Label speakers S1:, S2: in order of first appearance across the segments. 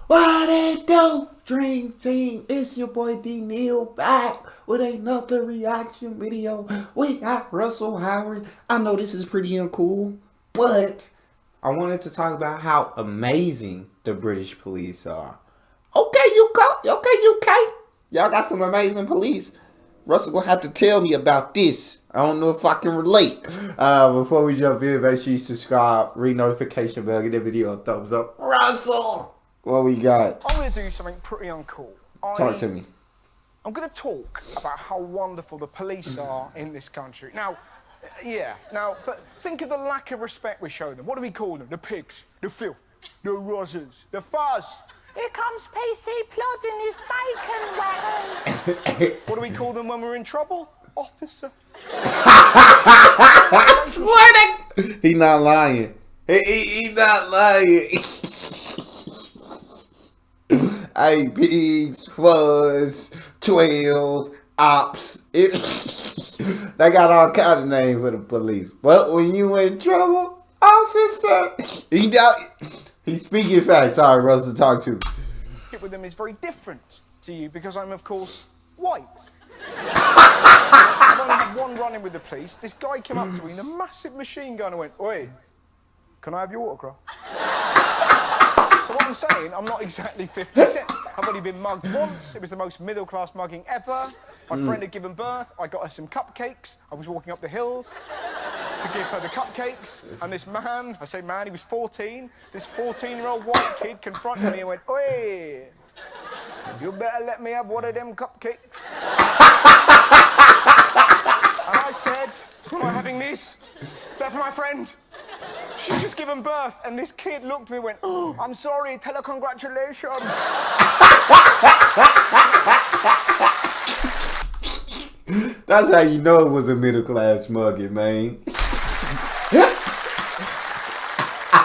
S1: What it do? Dream Team, it's your boy D Neal back with another reaction video. We got Russell Howard. I know this is pretty uncool, but I wanted to talk about how amazing the British police are. Okay, UK. Y'all got some amazing police. Russell gonna have to tell me about this. I don't know if I can relate. Before we jump in, make sure you subscribe, ring notification bell, give the video a thumbs up. Russell! What we got?
S2: I'm going to do something pretty uncool.
S1: Talk to me.
S2: I'm going to talk about how wonderful the police are in this country. Now, but think of the lack of respect we show them. What do we call them? The pigs, the filth, the rozzers, the fuzz. Here comes PC plodding his bacon wagon. What do we call them when we're in trouble? Officer.
S1: Swear he not lying. He not lying. Hey, pigs, fuzz, 12, ops. They got all kind of names for the police. But when you in trouble, officer. He's speaking facts. Sorry, Russell, talk to me.
S2: With them is very different to you because I'm, of course, white. I've only had one run-in with the police. This guy came up to me in a massive machine gun and went, "Oi, can I have your autograph?" So what I'm saying, I'm not exactly 50 cents. I've only been mugged once. It was the most middle-class mugging ever. My friend had given birth. I got her some cupcakes. I was walking up the hill to give her the cupcakes. And this man, I say man, he was 14. This 14-year-old white kid confronted me and went, "Oi, you better let me have one of them cupcakes." And I said, "Am I having this? They're for my friend. She's just given birth." And this kid looked at me and went, "Oh, I'm sorry, tell her congratulations."
S1: That's how you know it was a middle class mugging, man.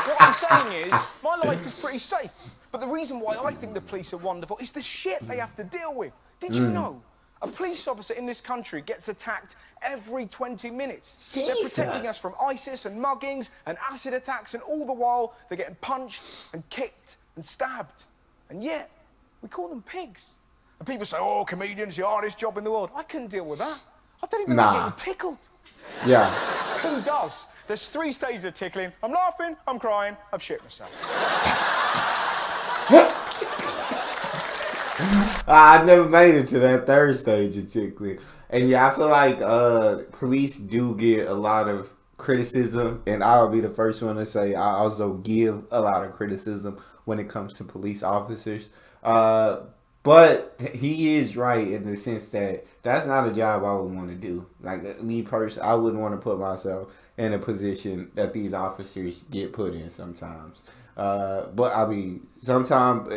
S2: What I'm saying is, my life is pretty safe. But the reason why I think the police are wonderful is the shit they have to deal with. Did you know? A police officer in this country gets attacked every 20 minutes.
S1: Jesus.
S2: They're protecting us from ISIS and muggings and acid attacks, and all the while they're getting punched and kicked and stabbed. And yet, we call them pigs. And people say, "Oh, comedians, the hardest job in the world." I couldn't deal with that. I don't even like getting tickled.
S1: Yeah.
S2: Who does? There's 3 stages of tickling. I'm laughing, I'm crying, I've shit myself.
S1: I never made it to that third stage of tickling. And yeah, I feel like police do get a lot of criticism, and I'll be the first one to say I also give a lot of criticism when it comes to police officers. But he is right in the sense that that's not a job I would want to do. Like me personally, I wouldn't want to put myself in a position that these officers get put in sometimes. But I mean, sometimes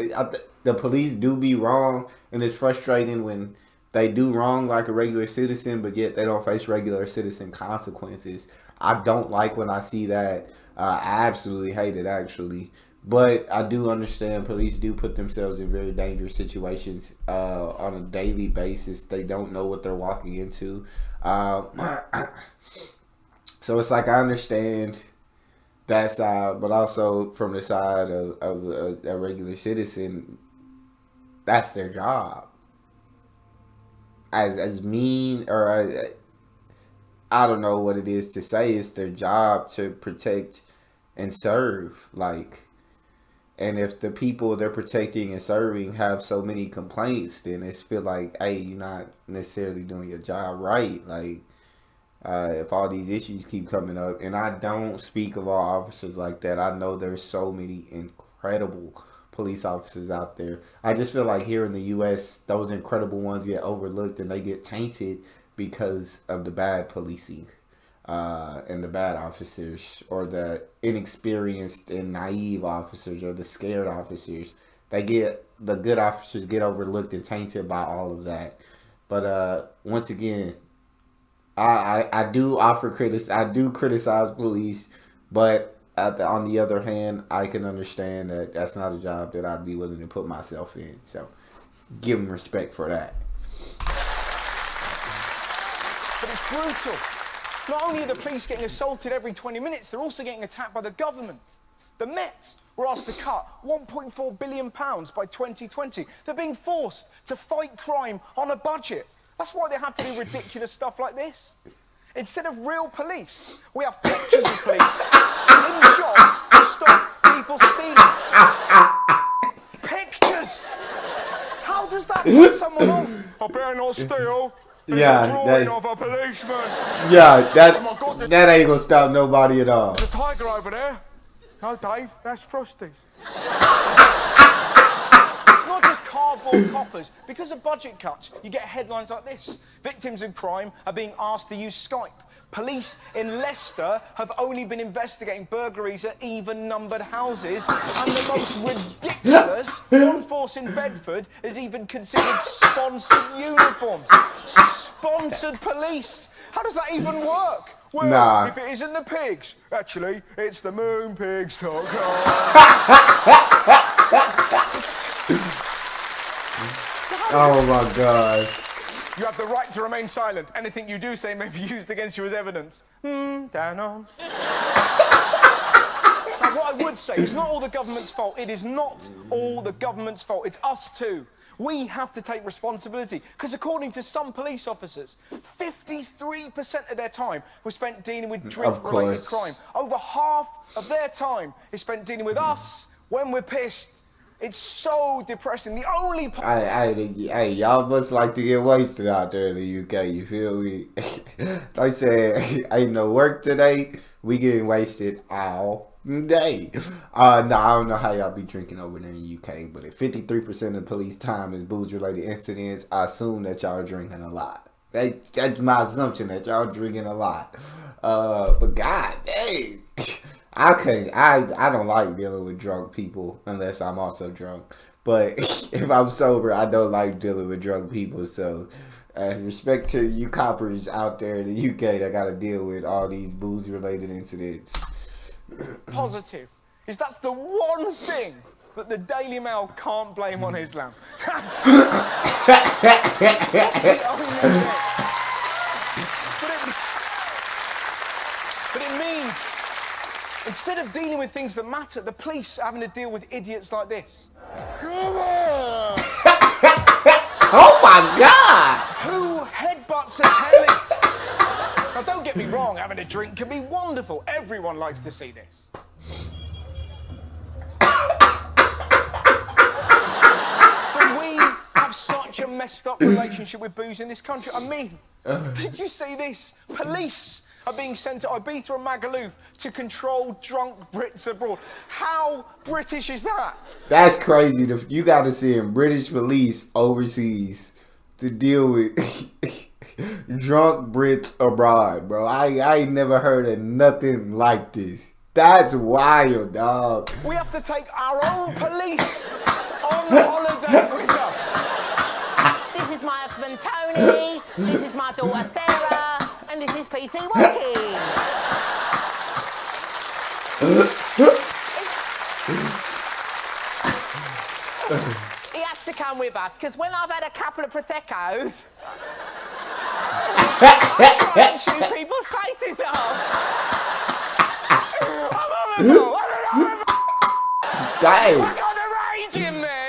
S1: the police do be wrong, and it's frustrating when they do wrong like a regular citizen, but yet they don't face regular citizen consequences. I don't like when I see that. I absolutely hate it, actually. But I do understand police do put themselves in very dangerous situations on a daily basis. They don't know what they're walking into. So it's like I understand that side, but also from the side of a regular citizen, that's their job. As mean or I don't know what it is to say, it's their job to protect and serve. Like, and if the people they're protecting and serving have so many complaints, then it's feel like, hey, you're not necessarily doing your job right. Like, if all these issues keep coming up, and I don't speak of all officers like that. I know there's so many incredible police officers out there. I just feel like here in the U.S., those incredible ones get overlooked and they get tainted because of the bad policing. And the bad officers, or the inexperienced and naive officers, or the scared officers. The good officers get overlooked and tainted by all of that. But once again, I do criticize police, but on the other hand, I can understand that that's not a job that I'd be willing to put myself in. So give them respect for that.
S2: But it's brutal. Not only are the police getting assaulted every 20 minutes, they're also getting attacked by the government. The Met were asked to cut £1.4 billion by 2020. They're being forced to fight crime on a budget. That's why they have to do ridiculous stuff like this. Instead of real police, we have pictures of police in shops to stop people stealing. Pictures! How does that put someone off? I better not steal. There's a drawing of a policeman.
S1: Yeah,
S2: Oh my God,
S1: that ain't gonna stop nobody at all.
S2: there's a tiger over there. No, Dave, that's Frosty's. It's not just cardboard coppers. Because of budget cuts, you get headlines like this. Victims of crime are being asked to use Skype. Police in Leicester have only been investigating burglaries at even-numbered houses, and the most ridiculous, one force in Bedford has even considered sponsored uniforms. Sponsored police. How does that even work? Well, if it isn't the pigs, actually, it's the moonpigs.com.
S1: Oh my God.
S2: You have the right to remain silent. Anything you do say may be used against you as evidence. Down on. Now, what I would say, it's not all the government's fault. It is not all the government's fault. It's us too. We have to take responsibility. Because according to some police officers, 53% of their time was spent dealing with drink-related crime. Over half of their time is spent dealing with us when we're pissed. It's so depressing. The only...
S1: Hey, y'all must like to get wasted out there in the UK, you feel me? Like I said, ain't no work today. We getting wasted all day. I don't know how y'all be drinking over there in the UK, but if 53% of police time is booze-related incidents, I assume that y'all drinking a lot. That's my assumption, that y'all drinking a lot. But God dang. I don't like dealing with drunk people unless I'm also drunk. But if I'm sober, I don't like dealing with drunk people. So, respect to you coppers out there in the UK that got to deal with all these booze-related incidents.
S2: Positive is that's the one thing that the Daily Mail can't blame on Islam. That's the only thing. But it means, instead of dealing with things that matter, the police are having to deal with idiots like this. Come on!
S1: Oh my God!
S2: Who headbutts a telly? Now, don't get me wrong, having a drink can be wonderful. Everyone likes to see this. But we have such a messed up relationship with booze in this country. I mean, did you see this? Police are being sent to Ibiza and Magaluf to control drunk Brits abroad. How British is that?
S1: That's crazy. You got to see British police overseas to deal with drunk Brits abroad, bro. I ain't never heard of nothing like this. That's wild, dog.
S2: We have to take our own police on holiday with us.
S3: This is my husband Tony, this is my daughter Sarah, and this is PC Walking. He has to come with us, because when I've had a couple of Prosecco's, I try and shoot people's faces off. I'm horrible.
S1: Dang.
S2: I got the rage in me.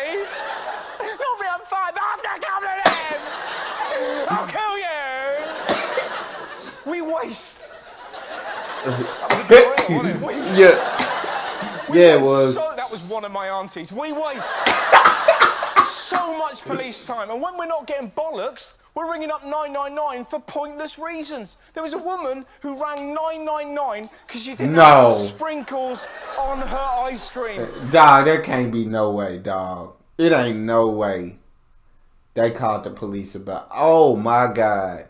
S2: Normally I'm fine, but after a couple of them, I'll kill you. We waste. That was a bit real, wasn't it?
S1: Yeah, it was.
S2: That was one of my aunties. We waste so much police time, and when we're not getting bollocks, we're ringing up 999 for pointless reasons. There was a woman who rang 999 because she didn't have sprinkles on her ice cream.
S1: Dog, there can't be no way, dog. It ain't no way. They called the police about... Oh, my God.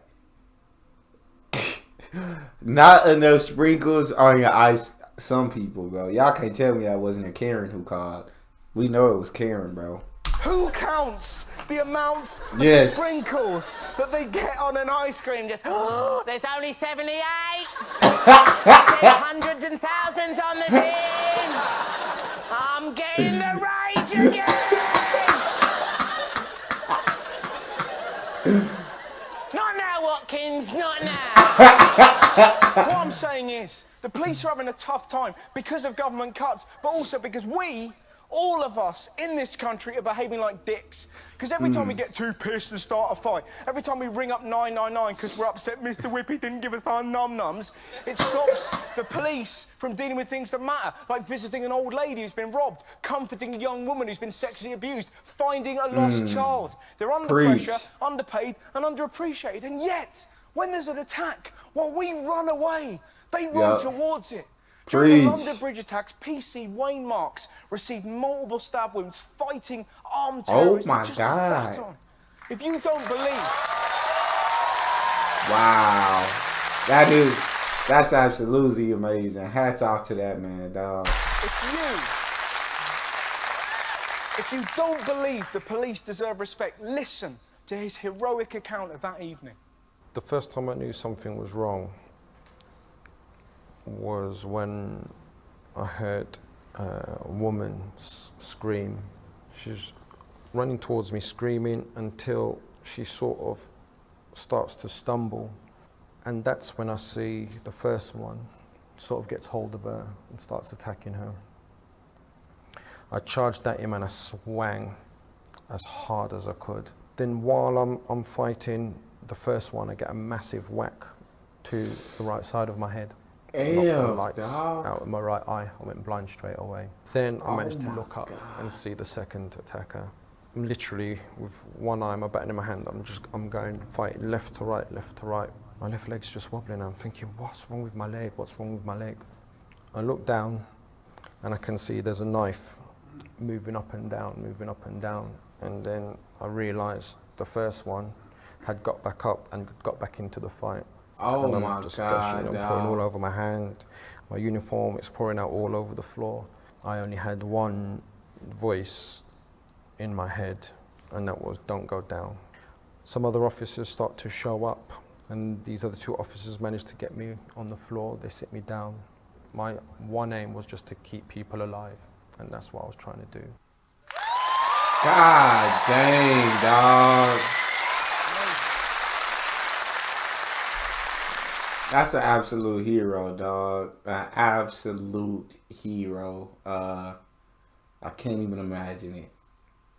S1: Not enough sprinkles on your ice. Some people, bro. Y'all can't tell me that wasn't a Karen who called. We know it was Karen, bro.
S2: Who counts the amount of sprinkles that they get on an ice cream? Just,
S3: oh, there's only 78. There's hundreds and thousands on the tin. I'm getting the rage again. Not now, Watkins, not now.
S2: What I'm saying is, the police are having a tough time because of government cuts, but also because we, all of us in this country, are behaving like dicks. Because every time we get too pissed and start a fight, every time we ring up 999 because we're upset Mr. Whippy didn't give us our num-nums, it stops the police from dealing with things that matter, like visiting an old lady who's been robbed, comforting a young woman who's been sexually abused, finding a lost child. They're under
S1: Preach.
S2: pressure, underpaid and underappreciated. And yet, when there's an attack, while we run away, they run towards it. During the London Bridge attacks, PC Wayne Marks received multiple stab wounds fighting armed terrorists.
S1: Oh my
S2: just
S1: God.
S2: as baton. If you don't believe...
S1: Wow. That's absolutely amazing. Hats off to that man, dog.
S2: If you don't believe the police deserve respect, listen to his heroic account of that evening.
S4: The first time I knew something was wrong was when I heard a woman scream. She's running towards me screaming until she sort of starts to stumble. And that's when I see the first one sort of gets hold of her and starts attacking her. I charged at him and I swang as hard as I could. Then while I'm fighting the first one, I get a massive whack to the right side of my head. Knocked the lights out of my right eye. I went blind straight away. Then I managed to look up and see the second attacker. I'm literally with one eye, my baton in my hand. I'm going fighting left to right, left to right. My left leg's just wobbling. I'm thinking, what's wrong with my leg? What's wrong with my leg? I look down and I can see there's a knife moving up and down, moving up and down. And then I realised the first one had got back up and got back into the fight.
S1: Oh
S4: and
S1: my
S4: I'm just
S1: God,
S4: gushing, I'm pouring all over my hand, my uniform, it's pouring out all over the floor. I only had one voice in my head, and that was, don't go down. Some other officers start to show up, and these other two officers managed to get me on the floor. They sit me down. My one aim was just to keep people alive, and that's what I was trying to do.
S1: God dang, dog. That's an absolute hero, dog. An absolute hero. I can't even imagine it.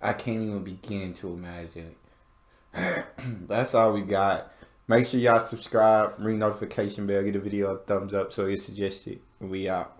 S1: I can't even begin to imagine it. That's all we got. Make sure y'all subscribe, ring notification bell, get the video a thumbs up so it's suggested. We out.